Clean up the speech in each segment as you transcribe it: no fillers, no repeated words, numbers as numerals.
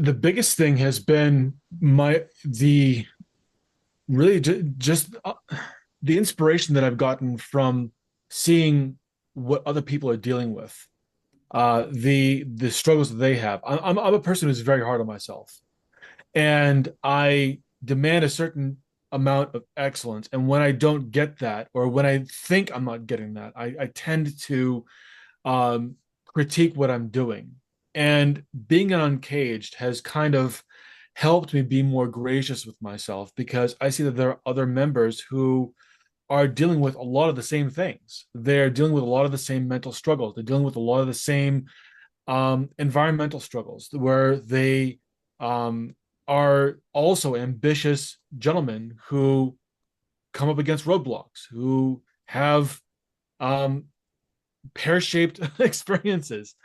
The biggest thing has been the really just the inspiration that I've gotten from seeing what other people are dealing with, the struggles that they have. I'm a person who's very hard on myself, and I demand a certain amount of excellence. And when I don't get that, or when I think I'm not getting that, I tend to um, critique what I'm doing. And being uncaged has kind of helped me be more gracious with myself because I see that there are other members who are dealing with a lot of the same things. They're dealing with a lot of the same mental struggles. They're dealing with a lot of the same environmental struggles where they um, are also ambitious gentlemen who come up against roadblocks, who have um, pear-shaped experiences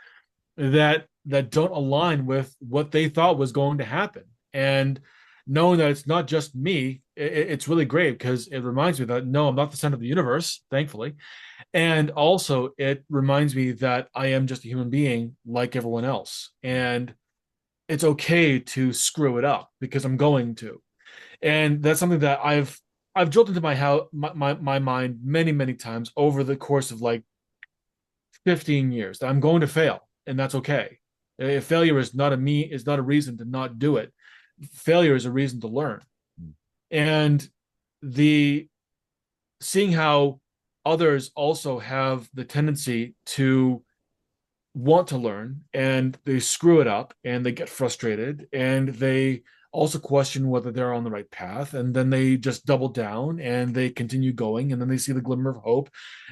that don't align with what they thought was going to happen. And knowing that it's not just me, it's really great because it reminds me that no, I'm not the center of the universe, thankfully. And also it reminds me that I am just a human being like everyone else. And it's okay to screw it up because I'm going to. And that's something that I've drilled into my mind many times over the course of like 15 years that I'm going to fail, and that's okay. Failure is not a reason to not do it. Failure is a reason to learn. And the seeing how others also have the tendency to want to learn and they screw it up and they get frustrated and they also question whether they're on the right path, and then they just double down and they continue going, and then they see the glimmer of hope,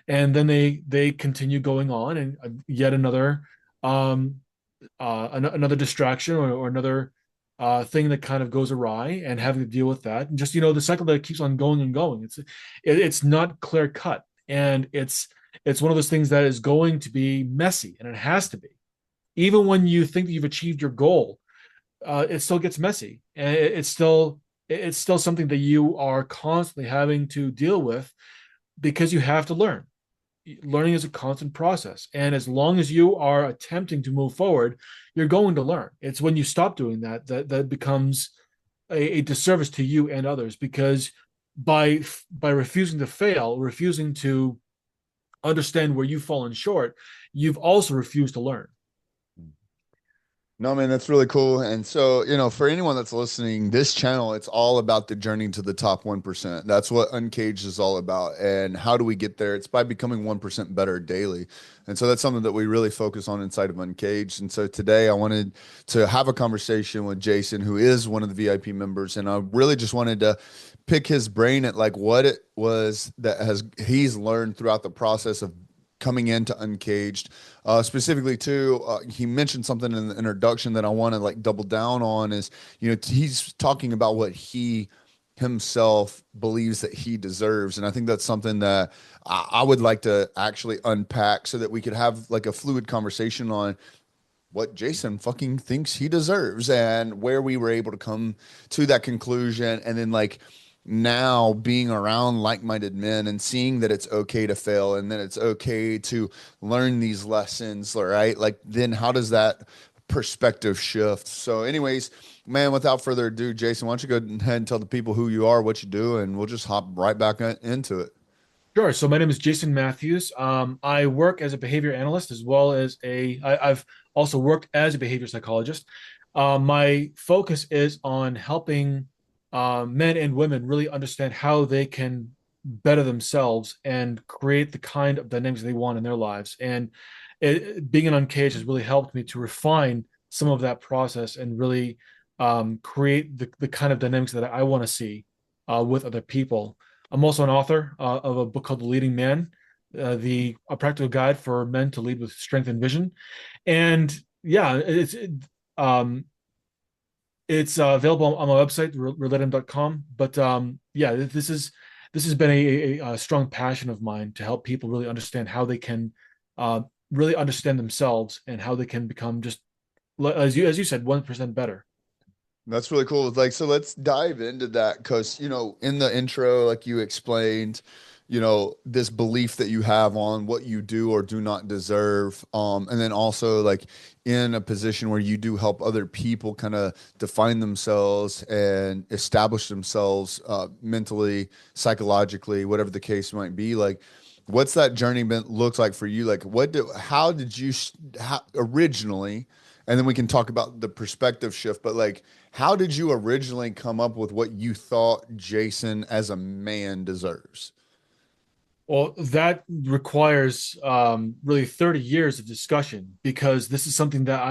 and then they continue going on, and yet another um another distraction, or another thing that kind of goes awry, and having to deal with that, and just the cycle that keeps on going and going. It's not clear cut, and it's one of those things that is going to be messy, and it has to be. Even when you think that you've achieved your goal, it still gets messy, and it's still something that you are constantly having to deal with because you have to learn. Learning is a constant process, and as long as you are attempting to move forward, you're going to learn. It's when you stop doing that becomes a disservice to you and others, because by refusing to fail, refusing to understand where you've fallen short, you've also refused to learn. No, man, that's really cool. And so, for anyone that's listening, this channel, it's all about the journey to the top 1%. That's what Uncaged is all about. And how do we get there? It's by becoming 1% better daily. And so that's something that we really focus on inside of Uncaged. And so today I wanted to have a conversation with Jason, who is one of the VIP members. And I really just wanted to pick his brain at like what it was that he's learned throughout the process of coming into Uncaged. Specifically, too, he mentioned something in the introduction that I want to like double down on is, he's talking about what he himself believes that he deserves. And I think that's something that I would like to actually unpack so that we could have like a fluid conversation on what Jason fucking thinks he deserves and where we were able to come to that conclusion. And then like now being around like-minded men and seeing that it's okay to fail and that it's okay to learn these lessons, right? Like then how does that perspective shift? So anyways, man, without further ado, Jason, why don't you go ahead and tell the people who you are, what you do, and we'll just hop right back into it. Sure. So my name is Jason Matthews. I work as a behavior analyst as well as I've also worked as a behavior psychologist. My focus is on helping men and women really understand how they can better themselves and create the kind of dynamics they want in their lives. And being an uncaged has really helped me to refine some of that process and really create the kind of dynamics that I want to see with other people. I'm also an author of a book called The Leading Man, the a practical guide for men to lead with strength and vision. And yeah, um, it's available on my website, relatum.com. But yeah, this has been a strong passion of mine to help people really understand how they can uh, really understand themselves and how they can become just as you said 1% better. That's really cool. Like, so let's dive into that because, in the intro, like you explained, this belief that you have on what you do or do not deserve. And then also like in a position where you do help other people kind of define themselves and establish themselves mentally, psychologically, whatever the case might be. Like, what's that journey been looks like for you? Like, how did you originally, and then we can talk about the perspective shift, but like, how did you originally come up with what you thought Jason as a man deserves? Well, that requires really 30 years of discussion because this is something that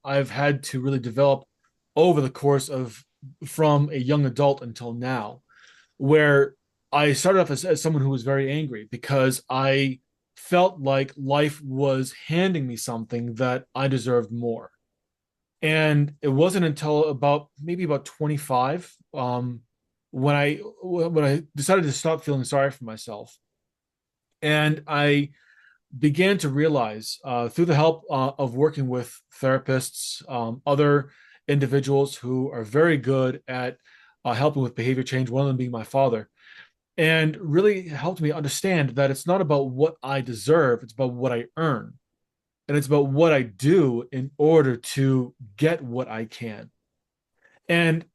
I've had to really develop over the course of from a young adult until now, where I started off as someone who was very angry because I felt like life was handing me something that I deserved more. And it wasn't until about maybe about 25 when I decided to stop feeling sorry for myself. And I began to realize through the help of working with therapists, other individuals who are very good at helping with behavior change, one of them being my father, and really helped me understand that it's not about what I deserve, it's about what I earn. And it's about what I do in order to get what I can. And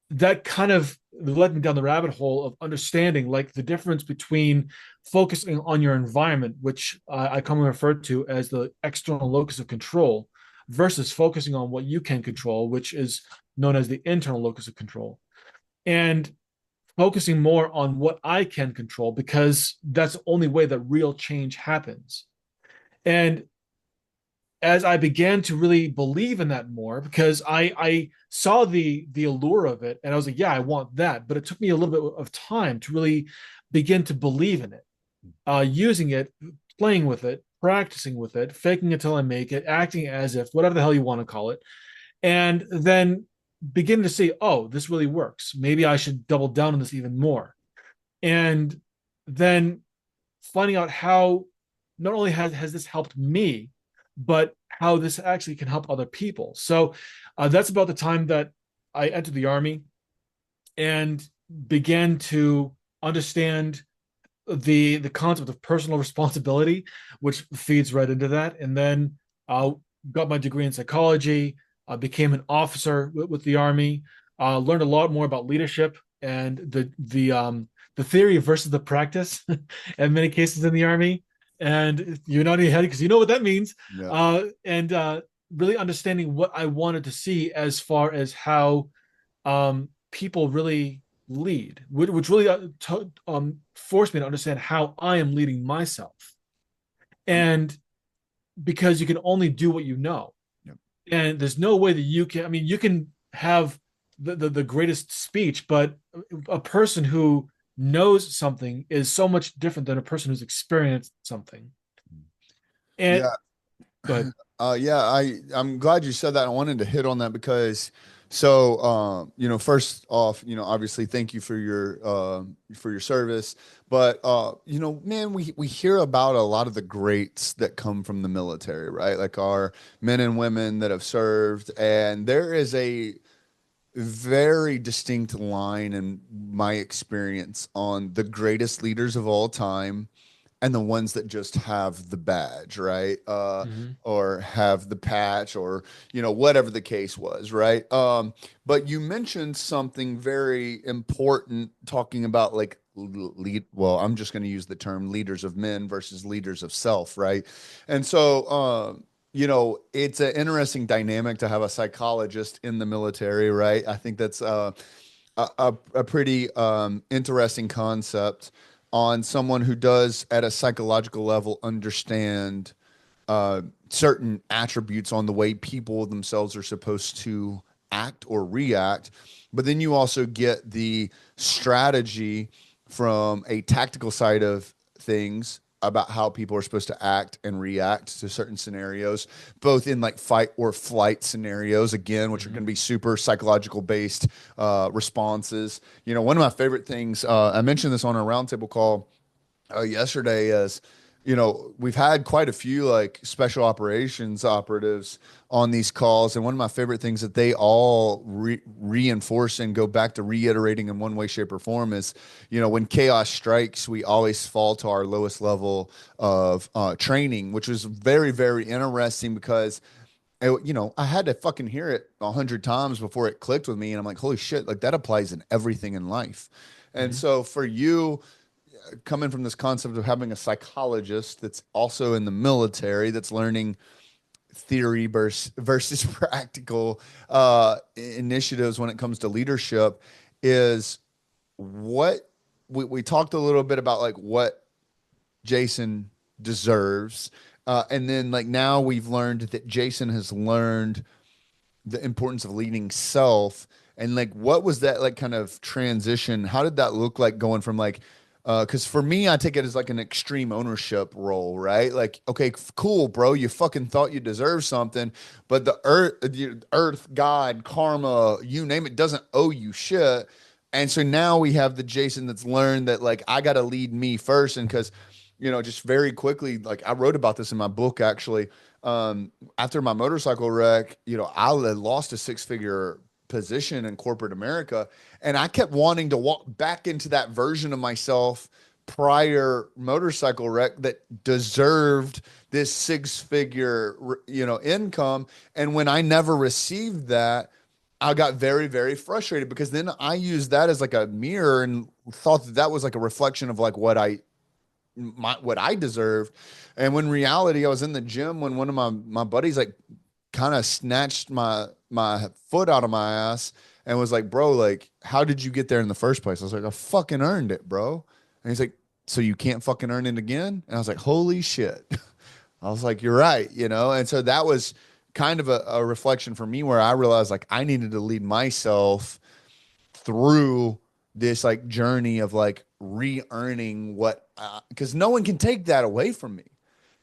that kind of led me down the rabbit hole of understanding like the difference between focusing on your environment, which I commonly refer to as the external locus of control, versus focusing on what you can control, which is known as the internal locus of control. And focusing more on what I can control because that's the only way that real change happens. And as I began to really believe in that more, because I saw the allure of it, and I was like, yeah, I want that. But it took me a little bit of time to really begin to believe in it, using it, playing with it, practicing with it, faking it till I make it, acting as if, whatever the hell you want to call it, and then beginning to see, oh, this really works. Maybe I should double down on this even more. And then finding out how not only has this helped me, but how this actually can help other people. So that's about the time that I entered the army and began to understand the concept of personal responsibility, which feeds right into that. And then got my degree in psychology, became an officer with the army, learned a lot more about leadership and the theory versus the practice in many cases in the army. And you're nodding your head because you know what that means. Yeah. And really understanding what I wanted to see as far as how people really lead, which really forced me to understand how I am leading myself. Um, And because you can only do what you know, yeah. and there's no way that you can. I mean, you can have the greatest speech, but a person who knows something is so much different than a person who's experienced something. And Yeah. go ahead. Yeah, I'm glad you said that. I wanted to hit on that because first off, obviously thank you for your service, but man, we hear about a lot of the greats that come from the military, right? Like our men and women that have served, and there is a very distinct line in my experience on the greatest leaders of all time and the ones that just have the badge, right? Mhm. Or have the patch or, whatever the case was, right? But you mentioned something very important talking about like lead. Well, I'm just going to use the term leaders of men versus leaders of self, right? And so, it's an interesting dynamic to have a psychologist in the military, right? I think that's a pretty interesting concept on someone who does at a psychological level understand certain attributes on the way people themselves are supposed to act or react. But then you also get the strategy from a tactical side of things about how people are supposed to act and react to certain scenarios, both in like fight or flight scenarios, again, which are going to Mhm. be super psychological based responses. One of my favorite things, I mentioned this on a roundtable call yesterday, is we've had quite a few like special operations operatives on these calls. And one of my favorite things that they all reinforce and go back to reiterating in one way, shape, or form is, when chaos strikes, we always fall to our lowest level of training, which was very, very interesting because I had to fucking hear it 100 times before it clicked with me. And I'm like, holy shit, like that applies in everything in life. And Mhm. so for you, coming from this concept of having a psychologist that's also in the military that's learning theory versus practical initiatives when it comes to leadership is what we talked a little bit about like what Jason deserves. And then like now we've learned that Jason has learned the importance of leading self. And like what was that like kind of transition? How did that look like going from like because for me, I take it as like an extreme ownership role, right? Like, okay, cool, bro. You fucking thought you deserved something, but the earth, God, karma, you name it, doesn't owe you shit. And so now we have the Jason that's learned that like I got to lead me first, and because just very quickly, like I wrote about this in my book actually. After my motorcycle wreck, I had lost a six-figure position in corporate America, and I kept wanting to walk back into that version of myself prior motorcycle wreck that deserved this six-figure, income. And when I never received that, I got very, very frustrated because then I used that as like a mirror and thought that that was like a reflection of like what I deserved. And when reality, I was in the gym when one of my buddies like kind of snatched my foot out of my ass and was like, "Bro, like, how did you get there in the first place?" I was like, "I fucking earned it, bro." And he's like, "So you can't fucking earn it again?" And I was like, "Holy shit." I was like, "You're right," And so that was kind of a reflection for me where I realized like I needed to lead myself through this like journey of like re-earning what because no one can take that away from me.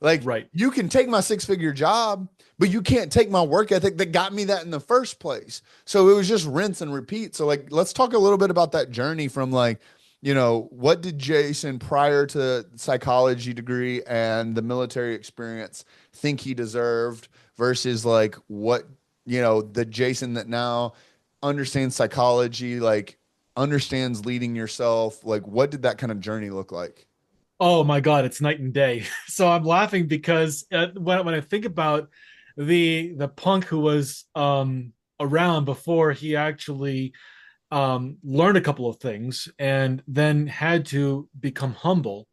Like Right. you can take my six-figure job, but you can't take my work ethic that got me that in the first place. So it was just rinse and repeat. So like let's talk a little bit about that journey from like what did Jason prior to psychology degree and the military experience think he deserved versus like what the Jason that now understands psychology, like understands leading yourself. Like, what did that kind of journey look like? Oh my God, it's night and day. So I'm laughing because when I think about the punk who was around before he actually learned a couple of things and then had to become humble,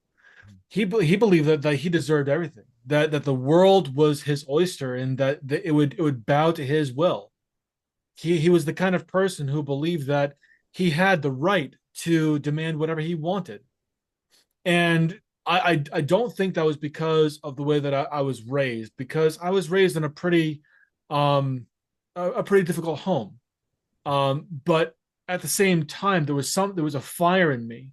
he believed that he deserved everything, that the world was his oyster and that it would bow to his will. He was the kind of person who believed that he had the right to demand whatever he wanted. And I don't think that was because of the way that I was raised, because I was raised in a um a pretty difficult home. But at the same time, there was a fire in me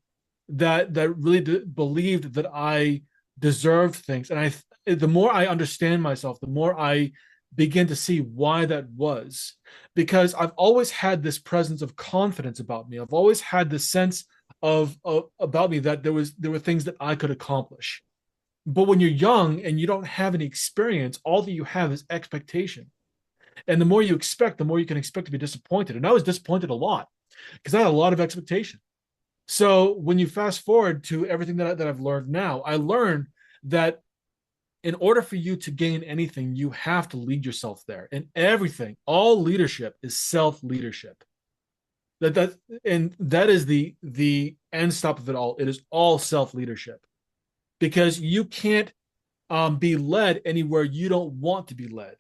that really believed that I deserved things. And the more I understand myself, the more I begin to see why that was. Because I've always had this presence of confidence about me. I've always had this sense of about me that there were things that I could accomplish. But when you're young and you don't have any experience, all that you have is expectation. And the more you expect, the more you can expect to be disappointed. And I was disappointed a lot because I had a lot of expectation. So when you fast forward to everything that I've learned now, I learned that in order for you to gain anything, you have to lead yourself there. And everything, all leadership is self leadership. That is the end stop of it all. It is all self leadership because you can't be led anywhere you don't want to be led.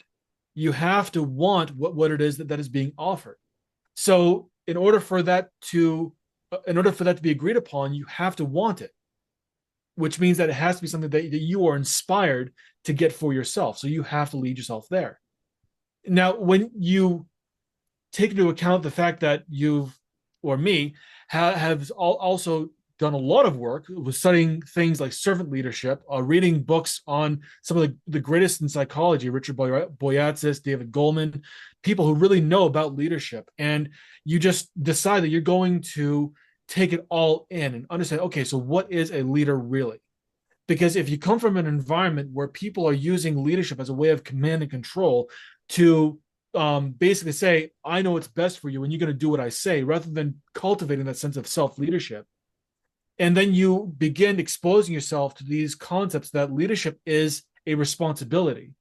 You have to want what it is that is being offered. So in order for that to be agreed upon, you have to want it, which means that it has to be something that you are inspired to get for yourself. So you have to lead yourself there. Now, when you take into account the fact that you've or me have also done a lot of work with studying things like servant leadership, reading books on some of the greatest in psychology, Richard Boyatzis, David Goleman, people who really know about leadership. And you just decide that you're going to take it all in and understand, okay, so what is a leader really? Because if you come from an environment where people are using leadership as a way of command and control to basically say, I know what's best for you and you're going to do what I say, rather than cultivating that sense of self leadership. And then you begin exposing yourself to these concepts that leadership is a responsibility.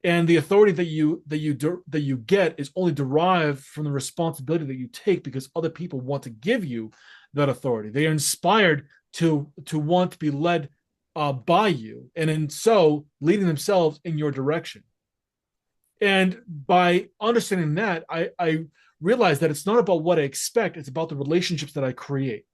And the authority that you get is only derived from the responsibility that you take because other people want to give you that authority. They are inspired to want to be led by you, and in so leading themselves in your direction. And by understanding that, I realize that it's not about what I expect; it's about the relationships that I create.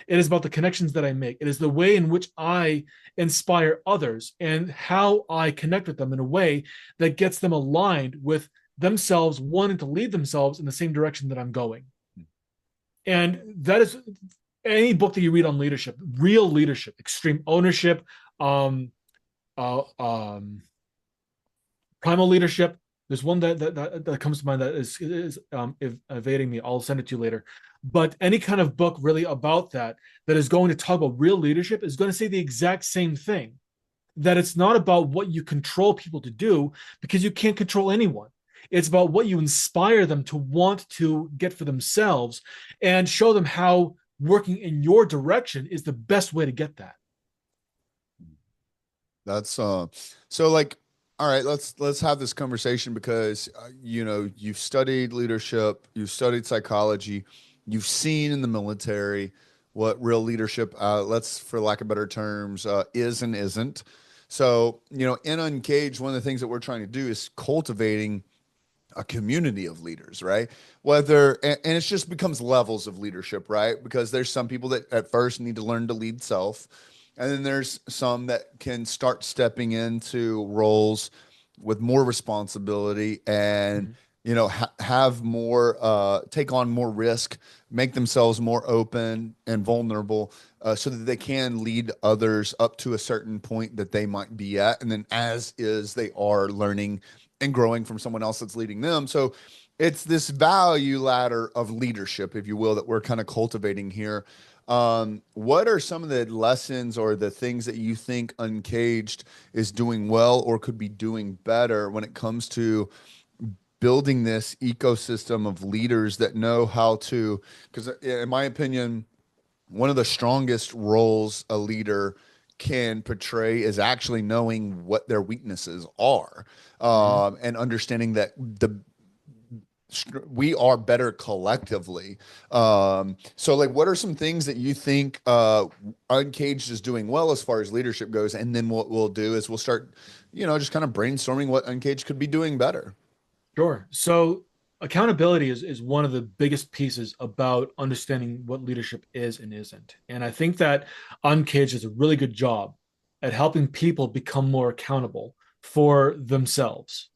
It is about the connections that I make. It is the way in which I inspire others and how I connect with them in a way that gets them aligned with themselves wanting to lead themselves in the same direction that I'm going. And that is any book that you read on leadership, real leadership, extreme ownership, um, uh, um, primal leadership. There's one that comes to mind that is evading me. I'll send it to you later. But any kind of book really about that is going to talk about real leadership is going to say the exact same thing. That it's not about what you control people to do because you can't control anyone. It's about what you inspire them to want to get for themselves and show them how working in your direction is the best way to get that. That's so like, all right, let's have this conversation because you've studied leadership, you've studied psychology, you've seen in the military what real leadership, let's for lack of better terms, is and isn't. So, in Uncaged, one of the things that we're trying to do is cultivating a community of leaders, right? Whether and it's just becomes levels of leadership, right? Because there's some people that at first need to learn to lead self, and then there's some that can start stepping into roles with more responsibility and Mm-hmm. have more take on more risk, make themselves more open and vulnerable, so that they can lead others up to a certain point that they might be at, and then as is they are learning and growing from someone else that's leading them. So it's this value ladder of leadership, if you will, that we're kind of cultivating here. What are some of the lessons or the things that you think Uncaged is doing well or could be doing better when it comes to building this ecosystem of leaders that know how to? Because in my opinion, one of the strongest roles a leader can portray is actually knowing what their weaknesses are, Mm-hmm. and understanding that we are better collectively. So like, what are some things that you think Uncaged is doing well as far as leadership goes? And then what we'll do is we'll start, just kind of brainstorming what Uncaged could be doing better. Sure. So accountability is one of the biggest pieces about understanding what leadership is and isn't. And I think that Uncaged does a really good job at helping people become more accountable for themselves.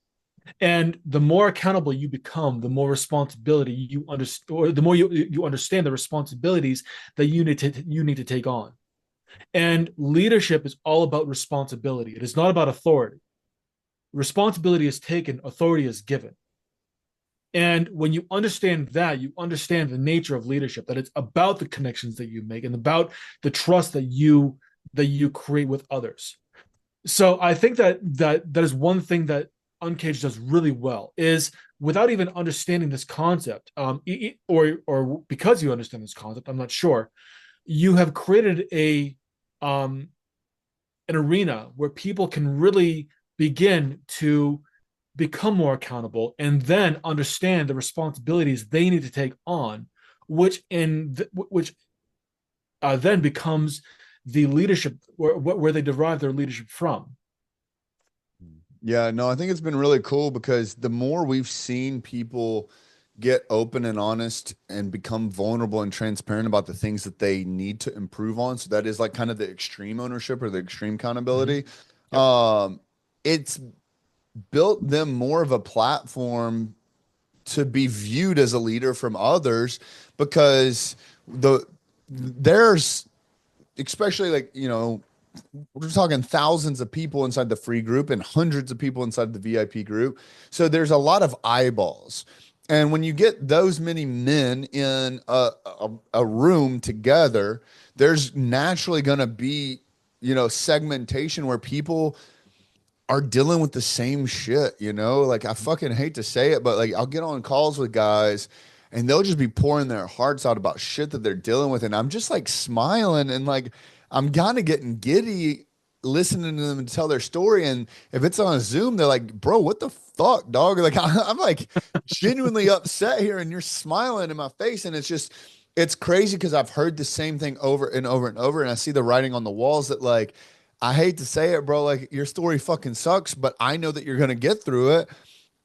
And the more accountable you become, the more responsibility you understand, or the more you understand the responsibilities that you need to take on. And leadership is all about responsibility. It is not about authority. Responsibility is taken, authority is given. And when you understand that, you understand the nature of leadership, that it's about the connections that you make and about the trust that you create with others. So I think that is one thing that Uncaged does really well is without even understanding this concept, or because you understand this concept, I'm not sure, you have created um, an arena where people can really begin to become more accountable and then understand the responsibilities they need to take on, which then becomes the leadership where they derive their leadership from. Yeah, no, I think it's been really cool because the more we've seen people get open and honest and become vulnerable and transparent about the things that they need to improve on. So that is like kind of the extreme ownership or the extreme Mm-hmm. accountability. Yep. It's built them more of a platform to be viewed as a leader from others because there's especially like, we're talking thousands of people inside the free group and hundreds of people inside the VIP group. So there's a lot of eyeballs. And when you get those many men in a room together, there's naturally going to be segmentation where people are dealing with the same shit, Like I fucking hate to say it, but like I'll get on calls with guys and they'll just be pouring their hearts out about shit that they're dealing with. And I'm just like smiling and like I'm kind of getting giddy listening to them tell their story. And if it's on a Zoom, they're like, bro, what the fuck, dog? Like I'm like genuinely upset here and you're smiling in my face. And it's crazy because I've heard the same thing over and over and over. And I see the writing on the walls that like, I hate to say it, bro. Like your story fucking sucks, but I know that you're gonna get through it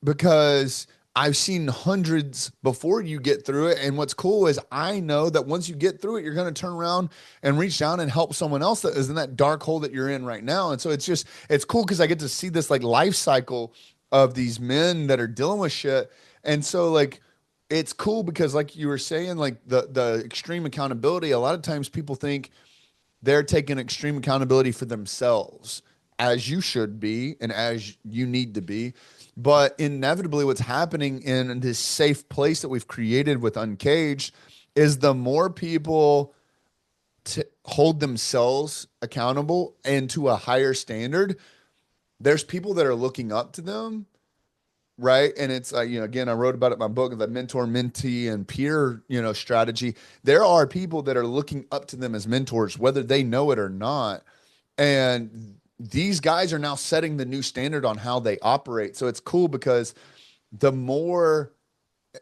because I've seen hundreds before you get through it. And what's cool is I know that once you get through it, you're gonna turn around and reach down and help someone else that is in that dark hole that you're in right now. And so it's cool because I get to see this like life cycle of these men that are dealing with shit. And so like it's cool because like you were saying, like the extreme accountability, a lot of times people think they're taking extreme accountability for themselves, as you should be and as you need to be. But inevitably, what's happening in this safe place that we've created with Uncaged is the more people hold themselves accountable and to a higher standard, there's people that are looking up to them, right? And it's again, I wrote about it in my book, the mentor, mentee, and peer, strategy. There are people that are looking up to them as mentors, whether they know it or not. And these guys are now setting the new standard on how they operate. So it's cool because the more,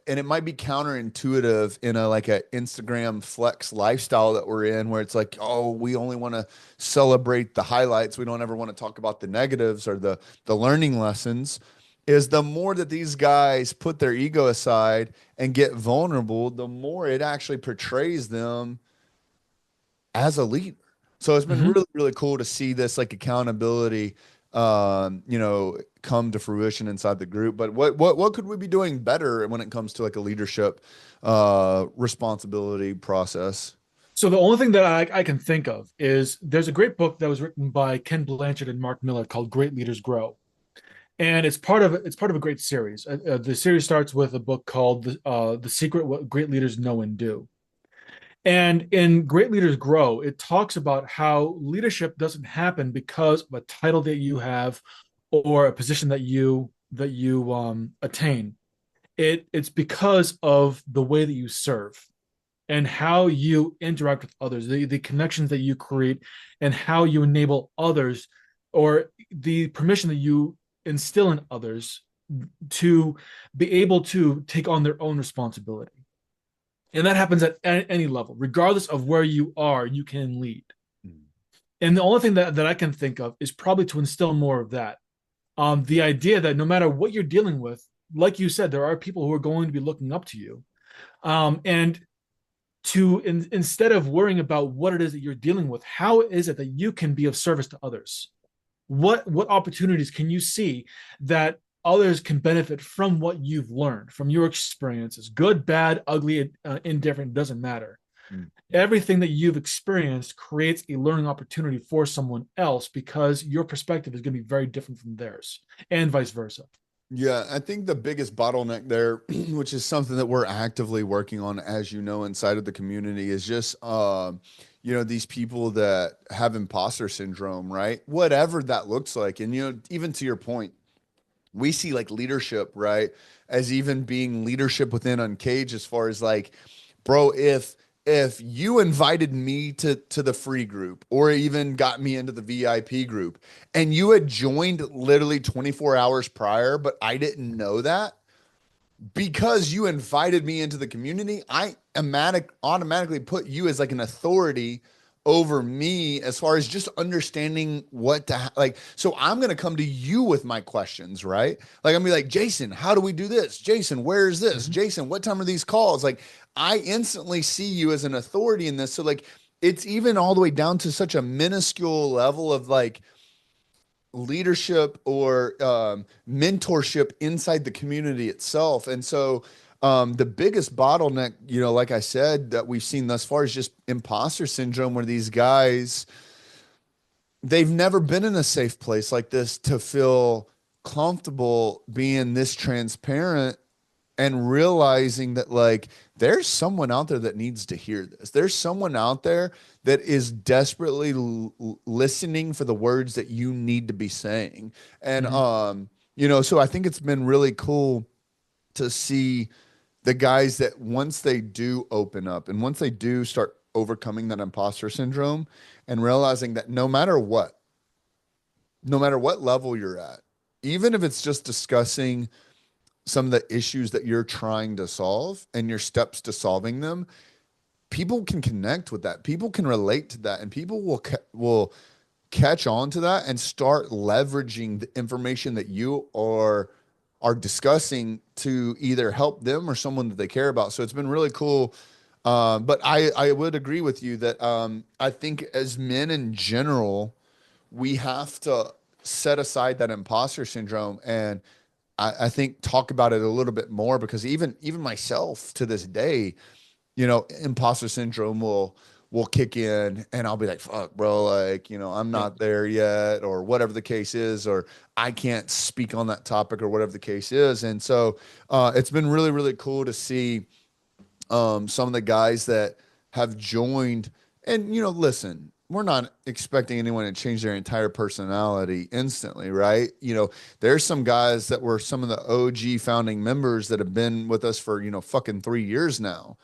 and it might be counterintuitive in a like a Instagram flex lifestyle that we're in, where it's like, oh, we only want to celebrate the highlights. We don't ever want to talk about the negatives or the learning lessons. Is the more that these guys put their ego aside and get vulnerable, the more it actually portrays them as a leader. So it's been Mhm. really, really cool to see this like accountability, come to fruition inside the group. But what could we be doing better when it comes to like a leadership responsibility process? So the only thing that I can think of is there's a great book that was written by Ken Blanchard and Mark Miller called Great Leaders Grow. And it's part of a great series. The series starts with a book called The Secret: What Great Leaders Know and Do. And in Great Leaders Grow, it talks about how leadership doesn't happen because of a title that you have or a position that you attain. It's because of the way that you serve and how you interact with others, the connections that you create, and how you enable others, or the permission that you instill in others to be able to take on their own responsibility. And that happens at any level, regardless of where you are, you can lead. And the only thing that I can think of is probably to instill more of that. The idea that no matter what you're dealing with, like you said, there are people who are going to be looking up to you. And instead of worrying about what it is that you're dealing with, how is it that you can be of service to others? What opportunities can you see that others can benefit from what you've learned from your experiences, good, bad, ugly, indifferent, doesn't matter. Mm. Everything that you've experienced creates a learning opportunity for someone else because your perspective is going to be very different from theirs, and vice versa. Yeah, I think the biggest bottleneck there, which is something that we're actively working on, as you know, inside of the community, is just these people that have imposter syndrome, right? Whatever that looks like. And even to your point, we see like leadership, right, as even being leadership within Uncaged, as far as like, bro, if you invited me to the free group or even got me into the VIP group and you had joined literally 24 hours prior, but I didn't know that, because you invited me into the community, I automatically put you as like an authority over me as far as just understanding what to like. So I'm going to come to you with my questions, right? Like I'm gonna be like, Jason, how do we do this? Jason, where is this? Mhm. Jason, what time are these calls? Like I instantly see you as an authority in this. So like it's even all the way down to such a minuscule level of like leadership or mentorship inside the community itself. And so the biggest bottleneck, like I said, that we've seen thus far is just imposter syndrome, where these guys, they've never been in a safe place like this to feel comfortable being this transparent and realizing that like there's someone out there that needs to hear this. There's someone out there that is desperately listening for the words that you need to be saying. And Mhm. so I think it's been really cool to see the guys that once they do open up and once they do start overcoming that imposter syndrome and realizing that no matter what level you're at, even if it's just discussing some of the issues that you're trying to solve and your steps to solving them, people can connect with that. People can relate to that, and people will catch on to that and start leveraging the information that you are discussing to either help them or someone that they care about. So it's been really cool. But I would agree with you that I think as men in general, we have to set aside that imposter syndrome and I think talk about it a little bit more because even myself to this day, imposter syndrome will kick in and I'll be like, fuck, bro, like, I'm Yeah. not there yet, or whatever the case is, or I can't speak on that topic or whatever the case is. And so it's been really, really cool to see some of the guys that have joined. And, listen, we're not expecting anyone to change their entire personality instantly, right? There's some guys that were some of the OG founding members that have been with us for, fucking 3 years now.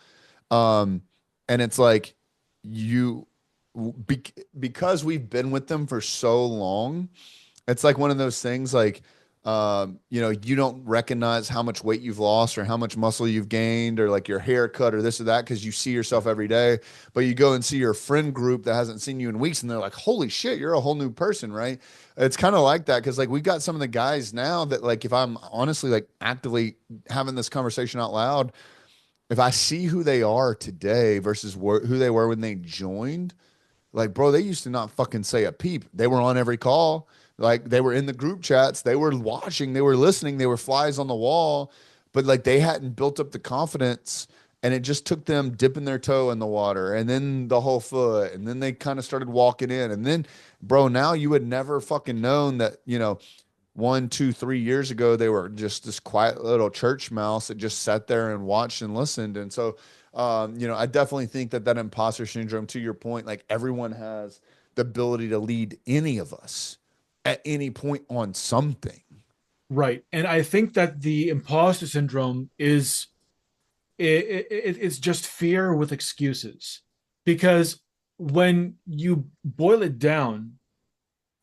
Um, and it's like you, because we've been with them for so long, it's like one of those things like, you don't recognize how much weight you've lost or how much muscle you've gained or like your haircut or this or that because you see yourself every day. But you go and see your friend group that hasn't seen you in weeks and they're like, holy shit, you're a whole new person, right? It's kind of like that because like we've got some of the guys now that like if I'm honestly like actively having this conversation out loud, if I see who they are today versus who they were when they joined, like, bro, they used to not fucking say a peep. They were on every call. Like, they were in the group chats. They were watching. They were listening. They were flies on the wall. But, like, they hadn't built up the confidence. And it just took them dipping their toe in the water and then the whole foot. And then they kind of started walking in. And then, bro, now you would never fucking known that, 1, 2, 3 years ago, they were just this quiet little church mouse that just sat there and watched and listened. And so, I definitely think that imposter syndrome, to your point, like everyone has the ability to lead any of us at any point on something. Right. And I think that the imposter syndrome is it's just fear with excuses. Because when you boil it down,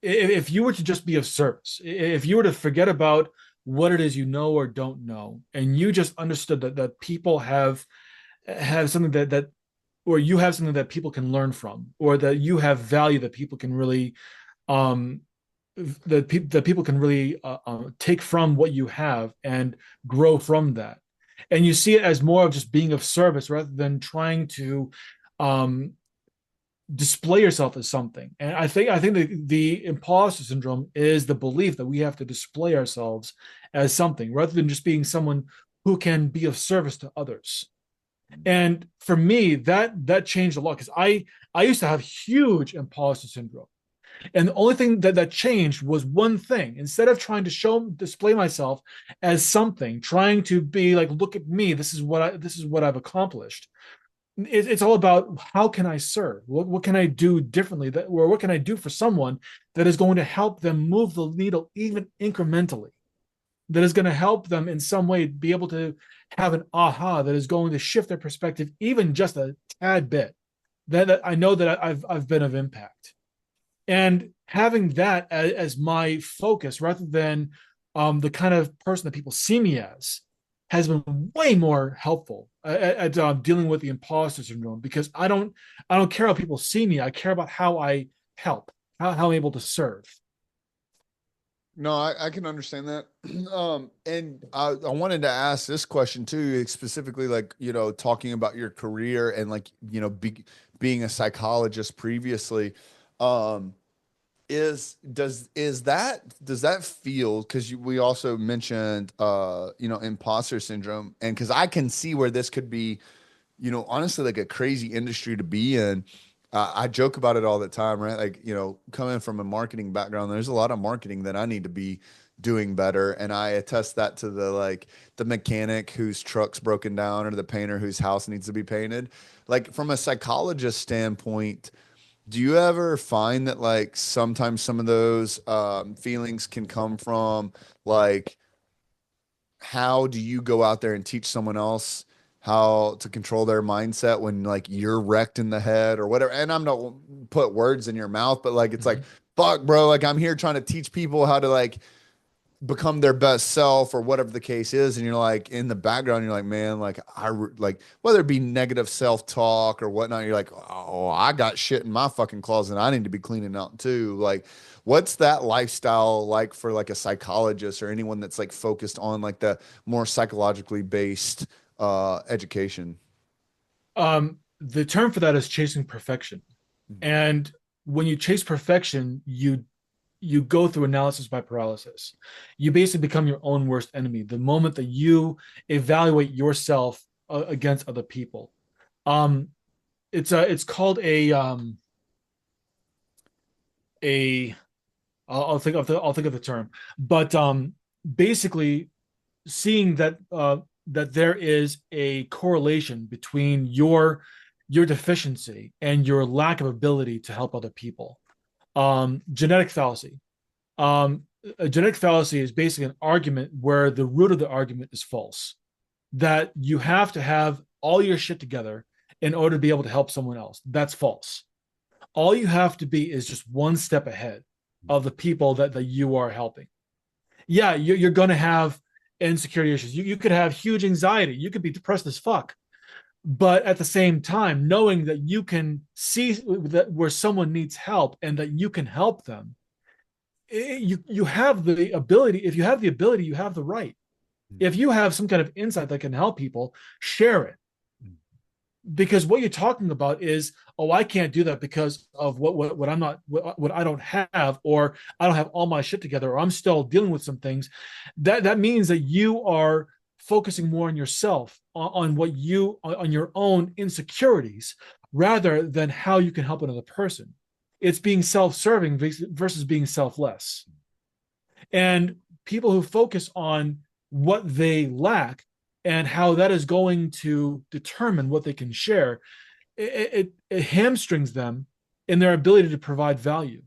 if you were to just be of service, if you were to forget about what it is you know or don't know, and you just understood that people have something that or you have something that people can learn from, or that you have value that people can really um that people can really take from what you have and grow from that. And you see it as more of just being of service rather than trying to um, display yourself as something. And I think the imposter syndrome is the belief that we have to display ourselves as something rather than just being someone who can be of service to others. And for me, that changed a lot because I used to have huge imposter syndrome. And the only thing that changed was one thing. Instead of trying to display myself as something, trying to be like, look at me, this is what I've accomplished. It's all about how can I serve? What can I do differently or what can I do for someone that is going to help them move the needle even incrementally, that is going to help them in some way be able to have an aha that is going to shift their perspective even just a tad bit. That I know that I've been of impact. And having that as my focus rather than the kind of person that people see me as has been way more helpful at dealing with the imposter syndrome, because I don't care how people see me. I care about how I help, how I'm able to serve. No, I can understand that. And I wanted to ask this question too, specifically, like, talking about your career and like, being a psychologist previously. Um, does that feel because we also mentioned imposter syndrome, and because I can see where this could be, honestly, like a crazy industry to be in. I joke about it all the time, right? Like, coming from a marketing background, there's a lot of marketing that I need to be doing better. And I attest that to the like the mechanic whose truck's broken down or the painter whose house needs to be painted. Like from a psychologist standpoint, do you ever find that like sometimes some of those feelings can come from like how do you go out there and teach someone else how to control their mindset when like you're wrecked in the head or whatever? And I'm not put words in your mouth, but like it's like, Mhm. fuck, bro, like I'm here trying to teach people how to like become their best self or whatever the case is. And you're like in the background, you're like, man, like like whether it be negative self-talk or whatnot, you're like, oh, I got shit in my fucking closet I need to be cleaning out too. Like what's that lifestyle like for like a psychologist or anyone that's like focused on like the more psychologically based education? The term for that is chasing perfection. And when you chase perfection, you go through analysis by paralysis. You basically become your own worst enemy the moment that you evaluate yourself against other people. Um, it's called a I'll think of the term, but basically seeing that there is a correlation between your deficiency and your lack of ability to help other people. Genetic fallacy. Um, a genetic fallacy is basically an argument where the root of the argument is false. That you have to have all your shit together in order to be able to help someone else. That's false. All you have to be is just one step ahead of the people that you are helping. Yeah, you're going to have insecurity issues. You could have huge anxiety. You could be depressed as fuck. But at the same time, knowing that you can see that where someone needs help and that you can help them, you have the ability. If you have the ability, you have the right. If you have some kind of insight that can help people, share it. Because what you're talking about is, oh, I can't do that because of what I'm not what I don't have, or I don't have all my shit together, or I'm still dealing with some things. That means that you are focusing more on yourself, on what you on your own insecurities, rather than how you can help another person. It's being self-serving versus being selfless. And people who focus on what they lack and how that is going to determine what they can share, it hamstrings them in their ability to provide value.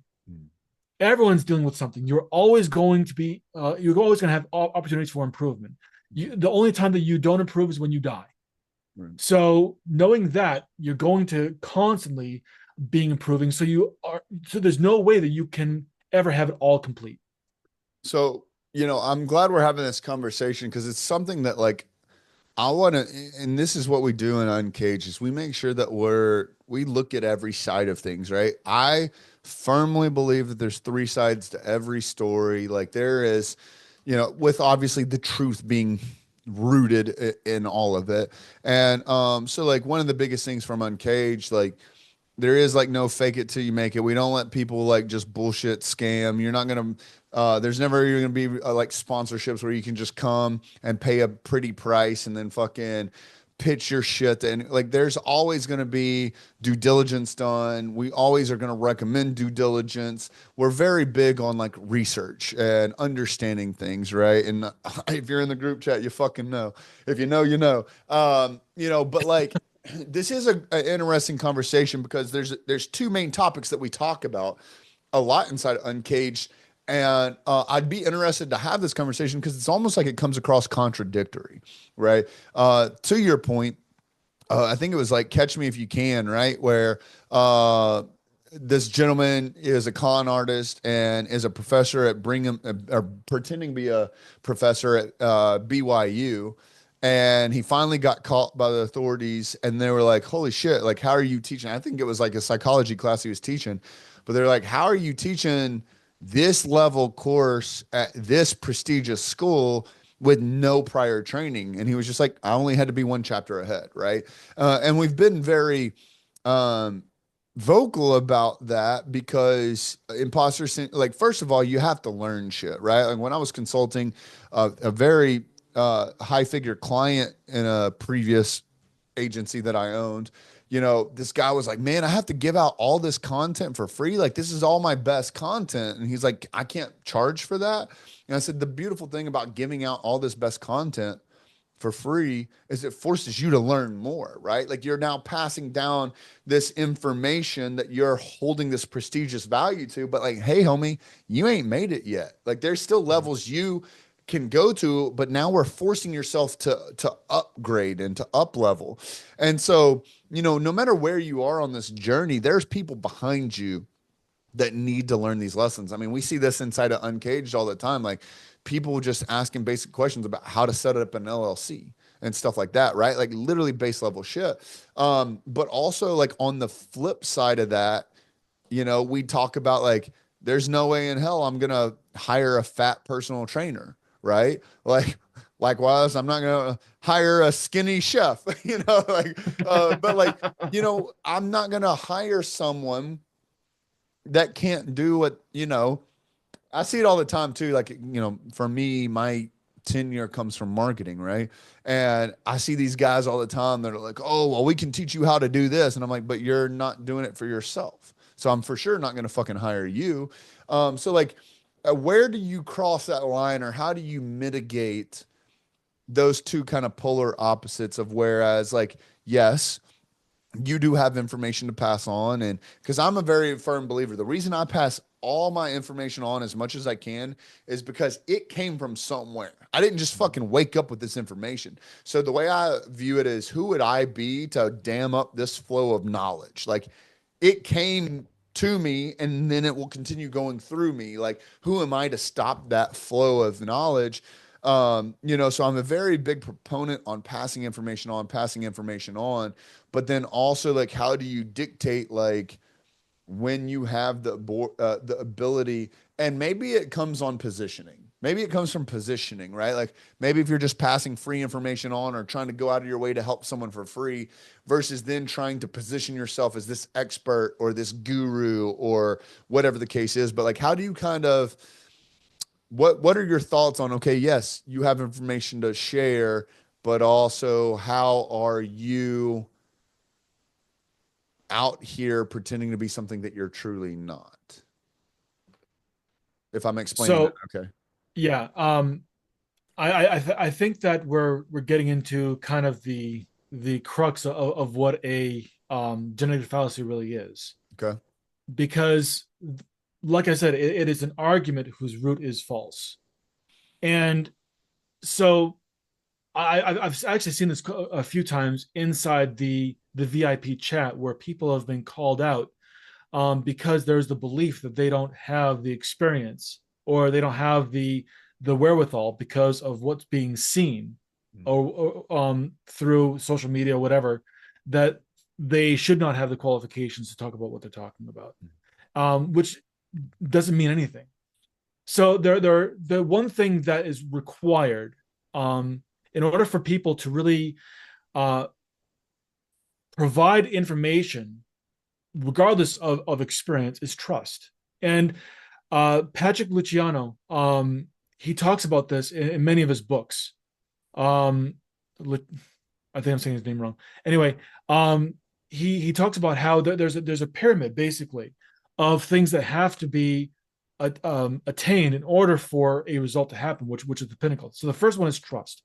Everyone's dealing with something. You're always going to have opportunities for improvement. The only time that you don't improve is when you die. Right. So knowing that you're going to constantly being improving, so there's no way that you can ever have it all complete. So, I'm glad we're having this conversation because it's something that like I want to, and this is what we do in Uncaged is we make sure that we look at every side of things, right? I firmly believe that there's three sides to every story. Like there is, with obviously the truth being rooted in all of it. And so like one of the biggest things from Uncaged, like there is like no fake it till you make it. We don't let people like just bullshit scam. You're not gonna. There's never even gonna be like sponsorships where you can just come and pay a pretty price and then fucking pitch your shit. And like, there's always gonna be due diligence done. We always are gonna recommend due diligence. We're very big on like research and understanding things, right? And if you're in the group chat, you fucking know. If you know, you know. But like this is an interesting conversation because there's two main topics that we talk about a lot inside Uncaged, and I'd be interested to have this conversation because it's almost like it comes across contradictory, right? To your point, I think it was like Catch Me If You Can, right? Where this gentleman is a con artist and is a professor at Brigham, or pretending to be a professor at BYU. And he finally got caught by the authorities, and they were like, "Holy shit! Like, how are you teaching?" I think it was like a psychology class he was teaching, but they're like, "How are you teaching this level course at this prestigious school with no prior training?" And he was just like, "I only had to be one chapter ahead, right?" And we've been very um, vocal about that because like, first of all, you have to learn shit, right? Like when I was consulting a very high figure client in a previous agency that I owned, this guy was like, man, I have to give out all this content for free. Like, this is all my best content. And he's like, I can't charge for that. And I said, the beautiful thing about giving out all this best content for free is it forces you to learn more, right? Like, you're now passing down this information that you're holding this prestigious value to, but like, hey, homie, you ain't made it yet. Like, there's still levels you can go to, but now we're forcing yourself to upgrade and to up level. And so, no matter where you are on this journey, there's people behind you that need to learn these lessons. I mean, we see this inside of Uncaged all the time. Like, people just asking basic questions about how to set up an LLC and stuff like that, right? Like, literally base level shit. But also, like, on the flip side of that, we talk about, like, there's no way in hell I'm gonna hire a fat personal trainer, right? Like, likewise, I'm not gonna hire a skinny chef, but like, I'm not gonna hire someone that can't do what, I see it all the time too. Like, for me, my tenure comes from marketing, right? And I see these guys all the time that are like, oh, well, we can teach you how to do this. And I'm like, but you're not doing it for yourself. So I'm for sure not going to fucking hire you. So like, where do you cross that line, or how do you mitigate those two kind of polar opposites of, whereas, like, yes, you do have information to pass on. And because I'm a very firm believer, the reason I pass all my information on as much as I can is because it came from somewhere. I didn't just fucking wake up with this information. So the way I view it is, who would I be to dam up this flow of knowledge? Like, it came to me and then it will continue going through me. Like, who am I to stop that flow of knowledge? So I'm a very big proponent on passing information on, but then also, like, how do you dictate, like, when you have the ability, and maybe it comes on positioning. Maybe it comes from positioning, right? Like, maybe if you're just passing free information on, or trying to go out of your way to help someone for free, versus then trying to position yourself as this expert or this guru or whatever the case is. But like, how do you kind of, what are your thoughts on, okay, yes, you have information to share, but also, how are you out here pretending to be something that you're truly not? If I'm explaining that, So okay. yeah, I think that we're getting into kind of the crux of what a genetic fallacy really is, Okay. because, like I said, it is an argument whose root is false. And so I've actually seen this a few times inside the VIP chat, where people have been called out, because there's the belief that they don't have the experience, or they don't have the wherewithal because of what's being seen, or through social media or whatever, that they should not have the qualifications to talk about what they're talking about, which doesn't mean anything. So the one thing that is required, in order for people to really uh, provide information, regardless of experience, is trust. And Patrick Luciano, he talks about this in many of his books. Um, I think I'm saying his name wrong. Anyway, he talks about how there's a pyramid, basically, of things that have to be attained in order for a result to happen, which is the pinnacle. So the first one is trust.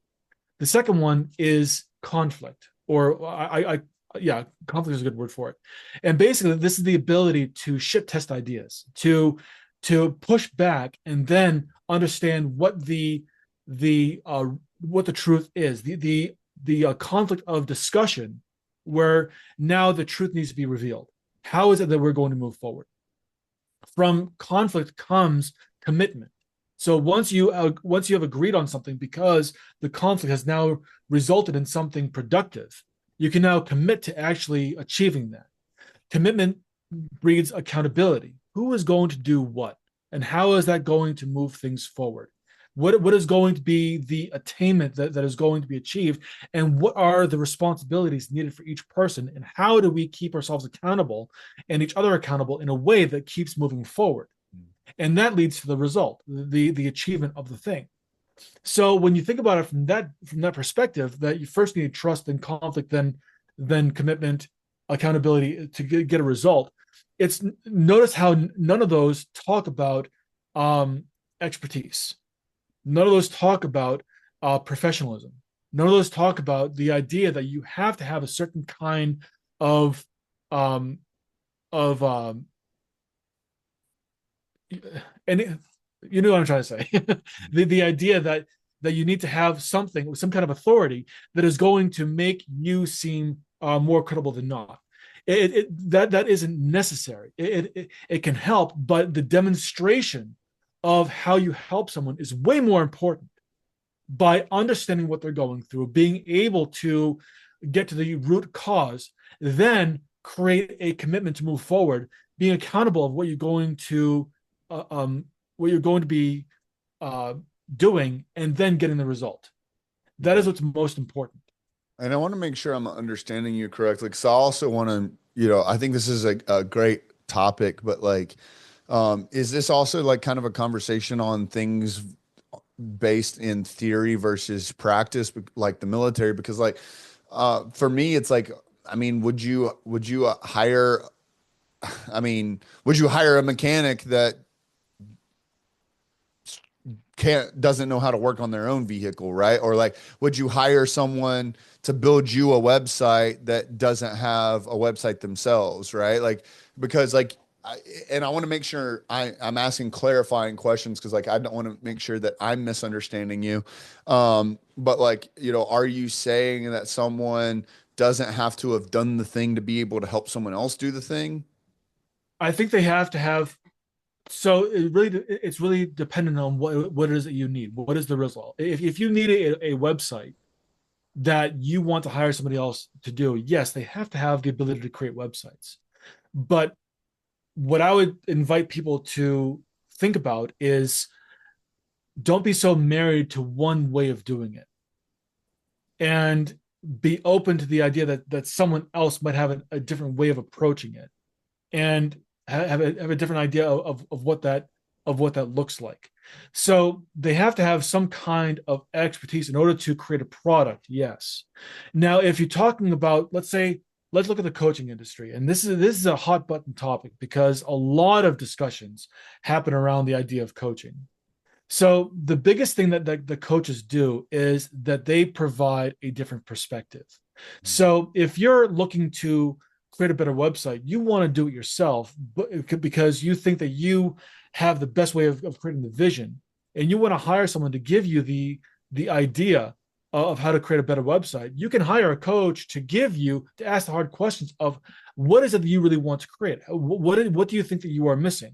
The second one is conflict, or yeah, conflict is a good word for it. And basically, this is the ability to shit test ideas, to push back and then understand what the truth is, the conflict of discussion, where now the truth needs to be revealed. How is it that we're going to move forward? From conflict comes commitment. So once you have agreed on something, because the conflict has now resulted in something productive, you can now commit to actually achieving that. Commitment breeds accountability. Who is going to do what, and how is that going to move things forward? What is going to be the attainment that is going to be achieved, and what are the responsibilities needed for each person, and how do we keep ourselves accountable and each other accountable in a way that keeps moving forward? And that leads to the result, the achievement of the thing. So when you think about it from that perspective, that you first need trust, then conflict, then commitment, accountability to get a result. It's notice how none of those talk about um, expertise. None of those talk about professionalism. None of those talk about the idea that you have to have a certain kind of um, of and you know what I'm trying to say. The idea that you need to have something with some kind of authority that is going to make you seem more credible than not. That isn't necessary. It can help, but the demonstration of how you help someone is way more important by understanding what they're going through, being able to get to the root cause, then create a commitment to move forward, being accountable of uh, um, what you're going to be uh, doing, and then getting the result. That Okay. is what's most important. And I want to make sure I'm understanding you correctly, because I also want to, I think this is a great topic, but like, is this also like kind of a conversation on things based in theory versus practice, like the military? Because like, for me, it's like, I mean, would you hire, I mean, would you hire a mechanic that can't doesn't know how to work on their own vehicle, right? Or like, would you hire someone to build you a website that doesn't have a website themselves, right? Like, because like, and I want to make sure I'm asking clarifying questions, because like I don't want to make sure that I'm misunderstanding you. But like, are you saying that someone doesn't have to have done the thing to be able to help someone else do the thing? I think they have to have. So it's really dependent on what it is that you need. What is the result? If you need a website that you want to hire somebody else to do, yes, they have to have the ability to create websites. But what I would invite people to think about is don't be so married to one way of doing it, and be open to the idea that someone else might have a different way of approaching it, and have a different idea of what that looks like. So they have to have some kind of expertise in order to create a product. Yes. Now, if you're talking about, let's look at the coaching industry, and this is a hot button topic because a lot of discussions happen around the idea of coaching. So the biggest thing that the coaches do is that they provide a different perspective. So if you're looking to create a better website, you want to do it yourself, but because you think that you have the best way of creating the vision, and you want to hire someone to give you the idea of how to create a better website, you can hire a coach to ask the hard questions of what is it that you really want to create? What do you think that you are missing?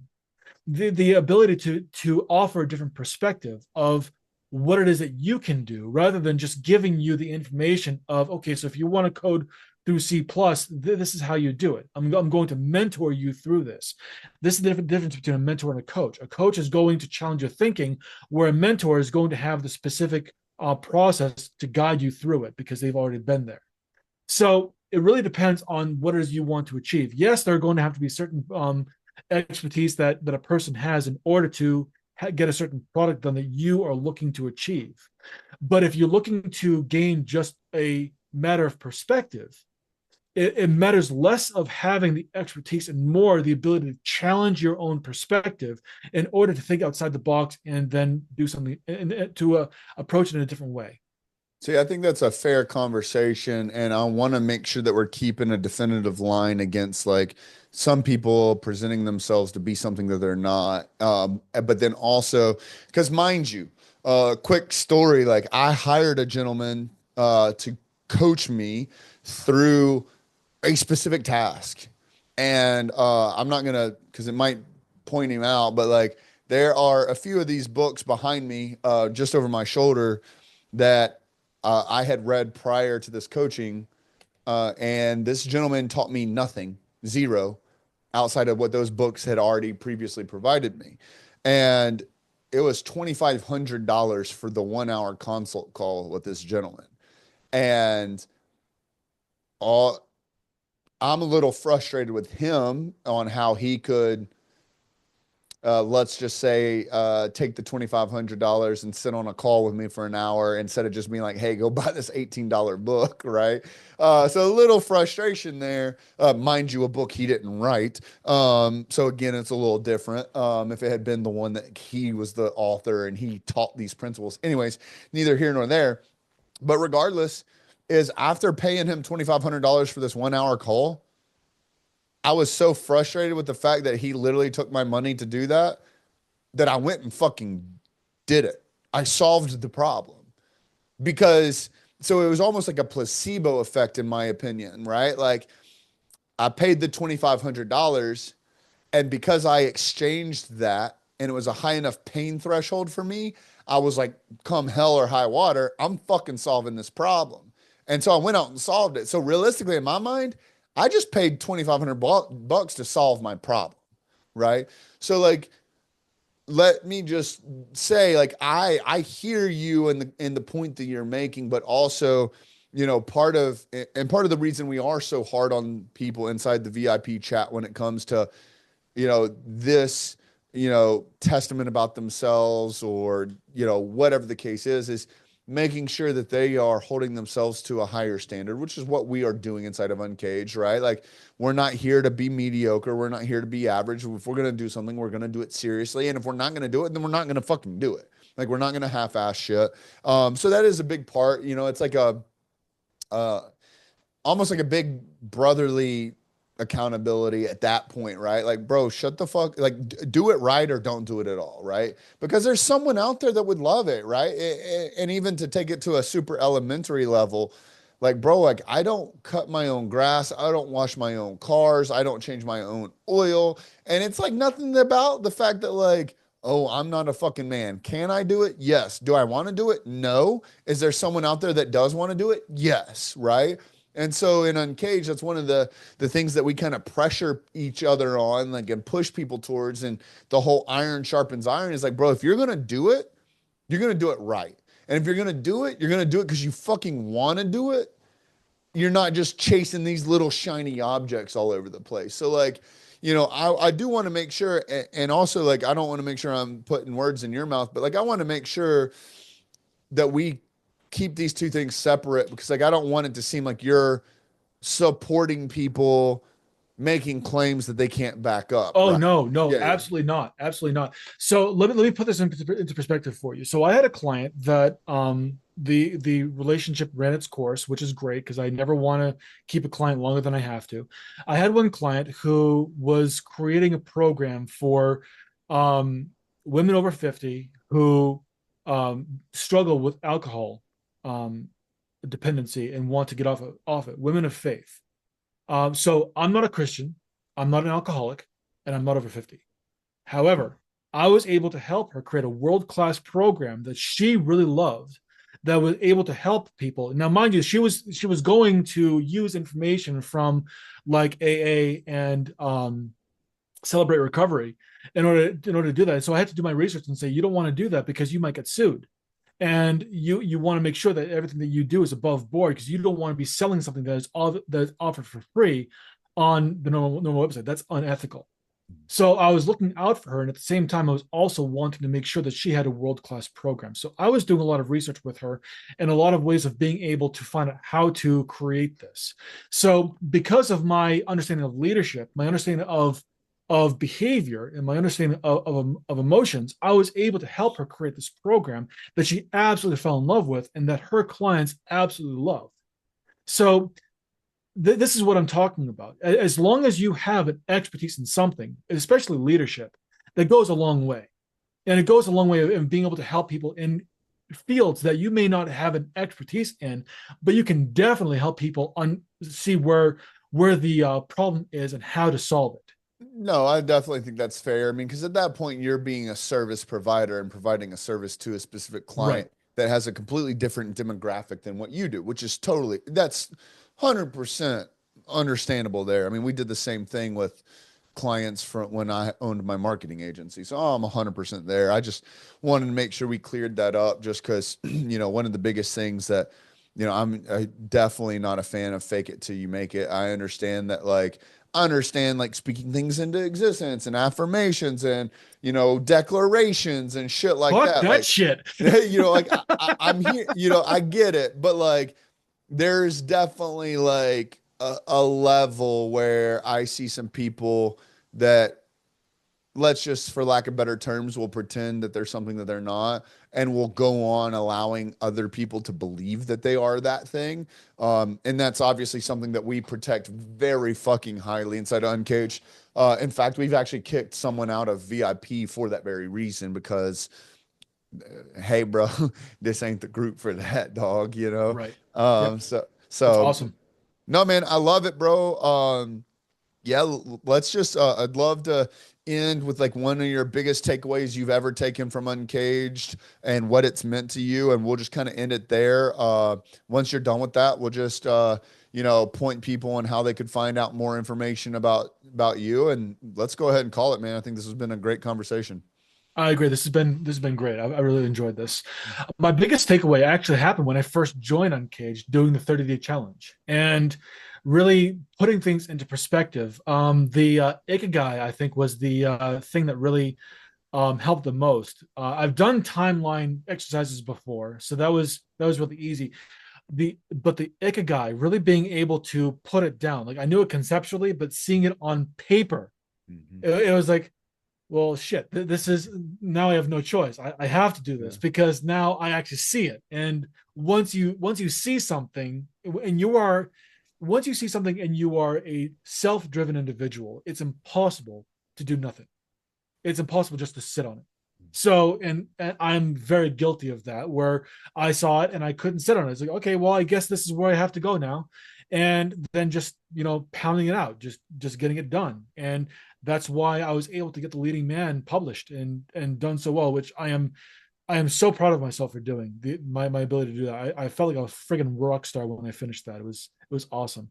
The ability to offer a different perspective of what it is that you can do, rather than just giving you the information of, okay, so if you want to code through C+, this is how you do it. I'm going to mentor you through this. This is the difference between a mentor and a coach. A coach is going to challenge your thinking, where a mentor is going to have the specific process to guide you through it because they've already been there. So it really depends on what it is you want to achieve. Yes, there are going to have to be certain expertise that a person has in order to get a certain product done that you are looking to achieve. But if you're looking to gain just a matter of perspective, it matters less of having the expertise and more the ability to challenge your own perspective in order to think outside the box and then do something and to approach it in a different way. See, I think that's a fair conversation, and I want to make sure that we're keeping a definitive line against like some people presenting themselves to be something that they're not. But then also, because mind you, quick story, like I hired a gentleman to coach me through a specific task, and I'm not gonna, because it might point him out, but like there are a few of these books behind me, just over my shoulder, that I had read prior to this coaching, and this gentleman taught me nothing, zero, outside of what those books had already previously provided me. And it was $2,500 for the 1 hour consult call with this gentleman. And all, I'm a little frustrated with him on how he could let's just say, take the $2,500 and sit on a call with me for an hour instead of just being like, hey, go buy this $18 book, right? So a little frustration there. Mind you, a book he didn't write. So again, it's a little different. If it had been the one that he was the author and he taught these principles. Anyways, neither here nor there. But regardless, is after paying him $2,500 for this 1 hour call, I was so frustrated with the fact that he literally took my money to do that, that I went and fucking did it. I solved the problem because so it was almost like a placebo effect, in my opinion, right? Like I paid the $2,500, and because I exchanged that and it was a high enough pain threshold for me, I was like, come hell or high water, I'm fucking solving this problem. And so I went out and solved it. So realistically, in my mind, I just paid 2,500 bucks to solve my problem, right? So like, let me just say, like, I hear you in the point that you're making, but also, part of the reason we are so hard on people inside the VIP chat when it comes to this, testament about themselves, or, whatever the case is making sure that they are holding themselves to a higher standard, which is what we are doing inside of Uncaged, right? Like, we're not here to be mediocre. We're not here to be average. If we're going to do something, we're going to do it seriously. And if we're not going to do it, then we're not going to fucking do it. Like, we're not going to half-ass shit. So that is a big part. It's like uh, almost like a big brotherly accountability at that point, right? Like, bro, shut the fuck, like, do it right or don't do it at all, right? Because there's someone out there that would love it, right? And even to take it to a super elementary level, like, bro, like, I don't cut my own grass, I don't wash my own cars, I don't change my own oil, and it's like nothing about the fact that, like, oh, I'm not a fucking man. Can I do it? Yes. Do I want to do it? No. Is there someone out there that does want to do it? Yes, right? And so in Uncaged, that's one of the things that we kind of pressure each other on, like, and push people towards. And the whole iron sharpens iron is like, bro, if you're gonna do it, you're gonna do it right. And if you're gonna do it, you're gonna do it because you fucking want to do it. You're not just chasing these little shiny objects all over the place. So like, I do want to make sure, and also, like, I don't want to make sure I'm putting words in your mouth, but like, I want to make sure that we keep these two things separate, because like, I don't want it to seem like you're supporting people making claims that they can't back up, Oh right? no, no, Yeah, yeah. absolutely not, absolutely not. So let me put this into perspective for you. So I had a client that the relationship ran its course, which is great because I never want to keep a client longer than I have to. I had one client who was creating a program for um women over 50 who struggle with alcohol um dependency and want to get off it, women of faith. So I'm not a Christian, I'm not an alcoholic, and I'm not over 50. However, I was able to help her create a world-class program that she really loved, that was able to help people. Now, mind you, she was going to use information from like AA and Celebrate Recovery in order to do that. So I had to do my research and say, you don't want to do that because you might get sued, and you want to make sure that everything that you do is above board, because you don't want to be selling something that is offered for free on the normal website. That's unethical. So I was looking out for her, and at the same time, I was also wanting to make sure that she had a world-class program. So I was doing a lot of research with her and a lot of ways of being able to find out how to create this. So because of my understanding of leadership, my understanding of behavior, and my understanding of emotions, I was able to help her create this program that she absolutely fell in love with and that her clients absolutely loved. So this is what I'm talking about. As long as you have an expertise in something, especially leadership, that goes a long way. And it goes a long way in being able to help people in fields that you may not have an expertise in, but you can definitely help people see where the problem is and how to solve it. No, I definitely think that's fair. I mean, because at that point, you're being a service provider and providing a service to a specific Right. client that has a completely different demographic than what you do, which is that's 100% understandable there. I mean, we did the same thing with clients from when I owned my marketing agency. So I'm 100% there. I just wanted to make sure we cleared that up, just because, one of the biggest things that, I'm definitely not a fan of fake it till you make it. I understand that, like, understand like speaking things into existence and affirmations and, declarations and shit like Fuck that. that Like, shit. like I'm here, I get it, but like there's definitely like a level where I see some people that, let's just, for lack of better terms, will pretend that there's something that they're not, and will go on allowing other people to believe that they are that thing. And that's obviously something that we protect very fucking highly inside Uncaged. In fact, we've actually kicked someone out of VIP for that very reason, because, hey, bro, this ain't the group for that, dog, Right. Um, Yep. so, That's so awesome. no, man, I love it, bro. Yeah, let's just, I'd love to end with like one of your biggest takeaways you've ever taken from Uncaged and what it's meant to you. And we'll just kind of end it there. Once you're done with that, we'll just, point people on how they could find out more information about you. And let's go ahead and call it, man. I think this has been a great conversation. I agree. This has been great. I really enjoyed this. My biggest takeaway actually happened when I first joined Uncaged, doing the 30-day challenge and really putting things into perspective. The Ikigai, I think, was the thing that really helped the most. I've done timeline exercises before, so that was really easy. The Ikigai, really being able to put it down, like I knew it conceptually, but seeing it on paper, Mhm. it was like, well, shit, this is, now I have no choice. I have to do Yeah. this because now I actually see it. And once you see something and you are once you see something and you are a self-driven individual, it's impossible to do nothing. It's impossible just to sit on it. So, and I'm very guilty of that, where I saw it and I couldn't sit on it. It's like, okay, well, I guess this is where I have to go now. And then just, pounding it out, just getting it done. And that's why I was able to get the leading man published and done so well, which I am so proud of myself for doing. My ability to do that. I felt like I was a friggin' rock star when I finished that. It was awesome.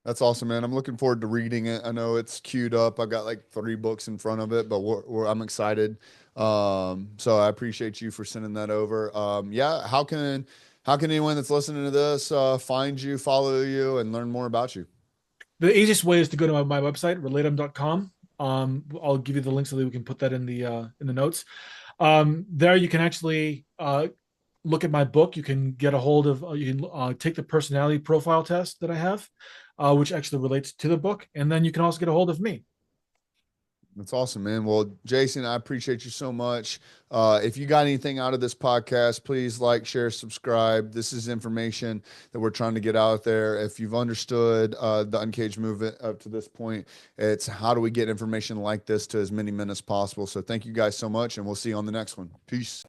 That's awesome, man. I'm looking forward to reading it. I know it's queued up. I've got like 3 books in front of it, but I'm excited. So I appreciate you for sending that over. Yeah, how can anyone that's listening to this find you, follow you, and learn more about you? The easiest way is to go to my website, relatum.com. I'll give you the link so that we can put that in the notes. There you can actually look at my book. You can get a hold of, you can take the personality profile test that I have, which actually relates to the book. And then you can also get a hold of me. That's awesome, man. Well, Jason, I appreciate you so much. If you got anything out of this podcast, please like, share, subscribe. This is information that we're trying to get out there. If you've understood the Uncaged movement up to this point, it's how do we get information like this to as many men as possible. So thank you guys so much, and we'll see you on the next one. Peace.